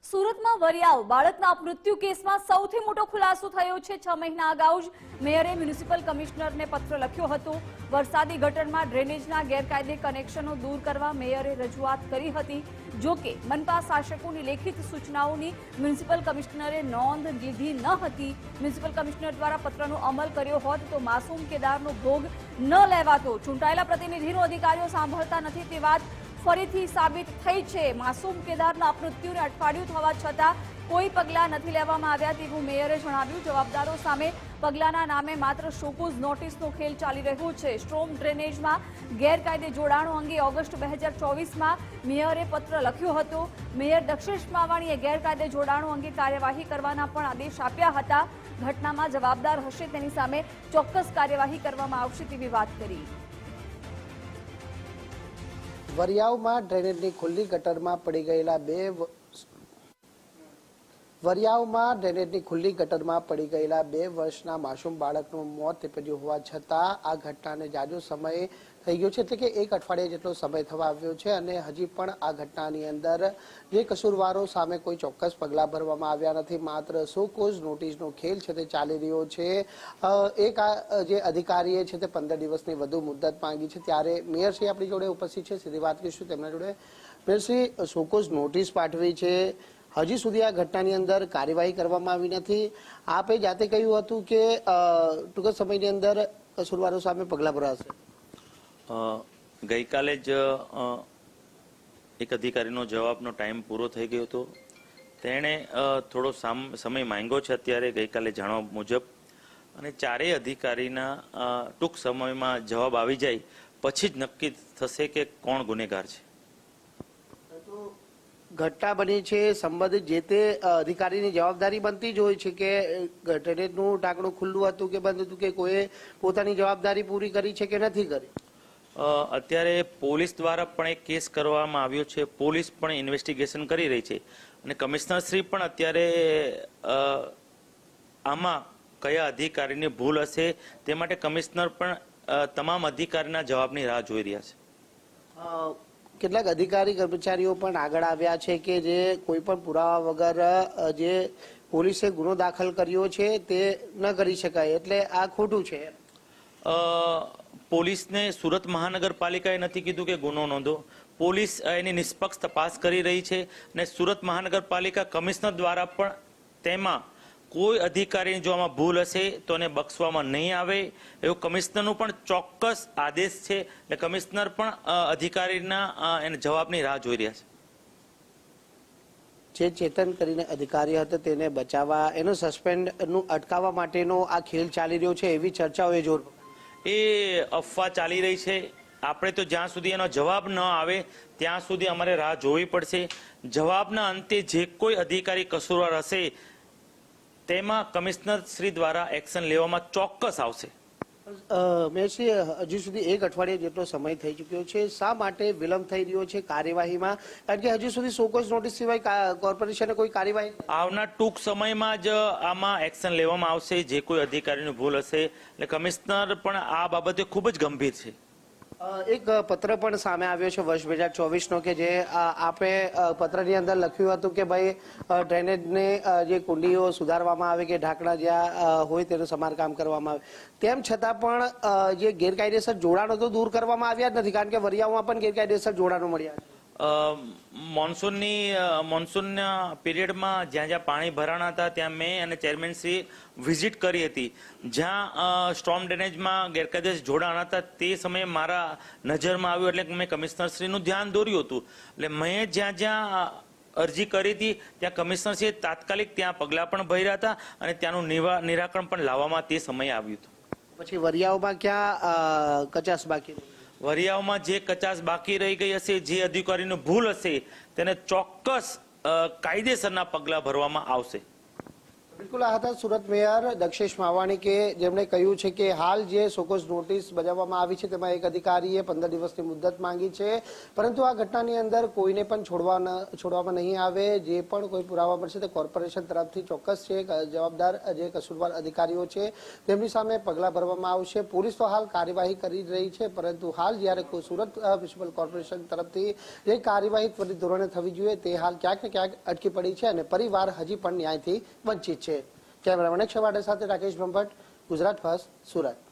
સુરતમાં વરિયાવ બાળકના મૃત્યુ કેસમાં સૌથી મોટો ખુલાસો થયો છે। 6 મહિના અગાઉ જ મેયરે મ્યુનિસિપલ કમિશનરને પત્ર લખ્યો હતો। વરસાદી ગટરમાં ડ્રેનેજના ગેરકાયદે કનેક્શનો દૂર કરવા મેયરે રજૂઆત કરી હતી। જો કે મનપા શાસકોની લેખિત સૂચનાઓની મ્યુનિસિપલ કમિશનરે નોંધ લીધી ન હતી। મ્યુનિસિપલ કમિશનર દ્વારા પત્રનો અમલ કર્યો હોત તો માસૂમ કેદારનો ભોગ ન લેવાતો। ચૂંટાયેલા પ્રતિનિધિનો અધિકારીઓ સાંભળતા નથી તે વાત ફરીથી સાબિત થઈ છે। માસૂમ કેદારના મૃત્યુને અઠવાડિયું થવા છતાં કોઈ પગલાં નથી લેવામાં આવ્યા તેવું મેયરે જણાવ્યું। જવાબદારો સામે પગલાંના નામે માત્ર શોકોઝ નોટિસનો ખેલ ચાલી રહ્યો છે। સ્ટ્રોમ ડ્રેનેજમાં ગેરકાયદે જોડાણો અંગે ઓગસ્ટ 2024માં મેયરે પત્ર લખ્યો હતો। મેયર દક્ષેશ માવાણીએ ગેરકાયદે જોડાણો અંગે કાર્યવાહી કરવાના પણ આદેશ આપ્યા હતા। ઘટનામાં જવાબદાર હશે તેની સામે ચોક્કસ કાર્યવાહી કરવામાં આવશે તેવી વાત કરી। વરિયાવમાં ડ્રેનેજની ખુલ્લી ગટરમાં પડી ગયેલા બે વર્ષના માસૂમ બાળકનું મોત નીપજ્યું હોવા છતાં આ ઘટનાને જાજો સમય થઈ ગયો છે, એટલે કે એક અઠવાડિયા જેટલો સમય થવા આવ્યો છે અને હજી પણ આ ઘટનાની અંદર જે કસૂરવારો સામે કોઈ ચોક્કસ પગલાં ભરવામાં આવ્યા નથી। માત્ર શોકોઝ નોટિસનો ખેલ છે તે ચાલી રહ્યો છે। એક જે અધિકારીએ છે તે 15 દિવસની વધુ મુદત માંગી છે, ત્યારે મેયરશ્રી આપણી જોડે ઉપસ્થિત છે। સીધી વાત કરીશું તેમના જોડે। મેયરશ્રી, શોકોઝ નોટિસ પાઠવી છે, હજી સુધી આ ઘટનાની અંદર કાર્યવાહી કરવામાં આવી નથી। આપે જાતે કહ્યું હતું કે ટૂંક સમયની અંદર કસૂરવારો સામે પગલાં ભરાશે। ગઈકાલે જ એક અધિકારીનો જવાબનો ટાઈમ પૂરો થઈ ગયો હતો। તેણે થોડો સમય માંગ્યો છે અત્યારે ગઈકાલે જાણવા મુજબ, અને ચારેય અધિકારીના ટૂંક સમયમાં જવાબ આવી જાય પછી જ નક્કી થશે કે કોણ ગુનેગાર છે। ઘટના બની છે, સંબંધિત જે તે અધિકારીની જવાબદારી બનતી જ હોય છે કે ડ્રેનેજનું ઢાંકણું ખુલ્લું હતું કે બંધ હતું, કે કોઈએ પોતાની જવાબદારી પૂરી કરી છે કે નથી કરી। અત્યારે પોલીસ દ્વારા પણ એક કેસ કરવામાં આવ્યો છે। પોલીસ પણ ઇન્વેસ્ટિગેશન કરી રહી છે અને કમિશનર શ્રી પણ અત્યારે આમાં કયા અધિકારીની ભૂલ હશે તે માટે કમિશનર પણ તમામ અધિકારીના જવાબની રાહ જોઈ રહ્યા છે। કેટલાક અધિકારી કર્મચારીઓ પણ આગળ આવ્યા છે કે જે કોઈ પણ પુરાવા વગર જે પોલીસે ગુનો દાખલ કર્યો છે તે ન કરી શકાય, એટલે આ ખોટું છે। પોલીસને સુરત મહાનગરપાલિકાએ નથી કીધું કે ગુનો નોંધો। પોલીસ એની નિષ્પક્ષ તપાસ કરી રહી છે અને સુરત મહાનગરપાલિકા કમિશનર દ્વારા પણ તેમાં કોઈ અધિકારીની જો આમાં ભૂલ હશે તો એને બક્ષવામાં નહીં આવે એવું કમિશનરનું પણ ચોક્કસ આદેશ છે। એટલે કમિશનર પણ અધિકારીના એને જવાબની રાહ જોઈ રહ્યા છે। જે ચેતન કરીને અધિકારી હતો તેને બચાવવા, એનો સસ્પેન્ડનું અટકાવવા માટેનો આ ખેલ ચાલી રહ્યો છે એવી ચર્ચાઓ જોર એ અફવા ચાલી રહી છે। આપણે તો જ્યાં સુધી એનો જવાબ ન આવે ત્યાં સુધી અમારે રાહ જોવી પડશે। જવાબના અંતે જે કોઈ અધિકારી કસૂરવાર હશે તેમાં કમિશનર શ્રી દ્વારા એક્શન લેવામાં ચોક્કસ આવશે। મેયરશ્રી, હજુ સુધી એક અઠવાડિયા જેટલો સમય થઈ ચૂક્યો છે, શા માટે વિલંબ થઈ રહ્યો છે કાર્યવાહીમાં? કારણ કે હજુ સુધી શોકોઝ નોટિસ સિવાય કોર્પોરેશને કોઈ કાર્યવાહી આવનાર ટૂંક સમયમાં જ આમાં એક્શન લેવામાં આવશે જે કોઈ અધિકારીની ભૂલ હશે। એટલે કમિશનર પણ આ બાબતે ખૂબ જ ગંભીર છે। એક પત્ર પણ સામે આવ્યો છે વર્ષ 2024નો કે જે આપે પત્રની અંદર લખ્યું હતું કે ભાઈ ડ્રેનેજને જે કુંડીઓ સુધારવામાં આવે કે ઢાંકણા જ્યાં હોય તેનું સમારકામ કરવામાં આવે, તેમ છતાં પણ જે ગેરકાયદેસર જોડાણો તો દૂર કરવામાં આવ્યા જ નથી, કારણ કે વરિયાવમાં પણ ગેરકાયદેસર જોડાણો મળ્યા છે। મોન્સૂનના પીરિયડમાં જ્યાં જ્યાં પાણી ભરાણા હતા ત્યાં મેં અને ચેરમેન શ્રી વિઝિટ કરી હતી। જ્યાં સ્ટ્રોમ ડ્રેનેજમાં ગેરકાયદેસર જોડાણ હતા તે સમયે મારા નજરમાં આવ્યું એટલે મેં કમિશનર શ્રીનું ધ્યાન દોર્યું હતું। એટલે મેં જ્યાં જ્યાં અરજી કરી હતી ત્યાં કમિશનર શ્રીએ તાત્કાલિક ત્યાં પગલાં પણ ભર્યા હતા અને ત્યાંનું નિરાકરણ પણ લાવવામાં તે સમયે આવ્યું હતું। પછી વરિયાવમાં ક્યાં કચાશ બાકી? વરિયાવમાં જે કચાશ બાકી રહી ગઈ હશે, જે અધિકારીની ભૂલ હશે તેને ચોક્કસ કાયદેસરના પગલાં ભરવામાં આવશે। બિલકુલ આ હતા સુરત મેયર દક્ષેશ માવાણી કે જેમણે કહ્યું છે કે હાલ જે સોકોઝ નોટિસ બજાવવામાં આવી છે તેમાં એક અધિકારીએ 15 દિવસની મુદત માંગી છે, પરંતુ આ ઘટનાની અંદર કોઈને પણ છોડવામાં નહીં આવે. જે પણ કોઈ પુરાવા મળશે તે કોર્પોરેશન તરફથી ચોક્કસ છે જવાબદાર જે કસૂરવાર અધિકારીઓ છે તેમની સામે પગલાં ભરવામાં આવશે. પોલીસ તો હાલ કાર્યવાહી કરી રહી છે, પરંતુ હાલ જ્યારે સુરત મ્યુનિસિપલ કોર્પોરેશન તરફથી જે કાર્યવાહી ત્વરિત ધોરણે થવી જોઈએ તે હાલ ક્યાંક ને ક્યાંક અટકી પડી છે અને પરિવાર હજી પણ ન્યાયથી વંચિત છે. કેમેરામેન અક્ષય વાડે સાથે રાકેશ બ્રહ્મભટ્ટ, ગુજરાત ફર્સ્ટ, સુરત.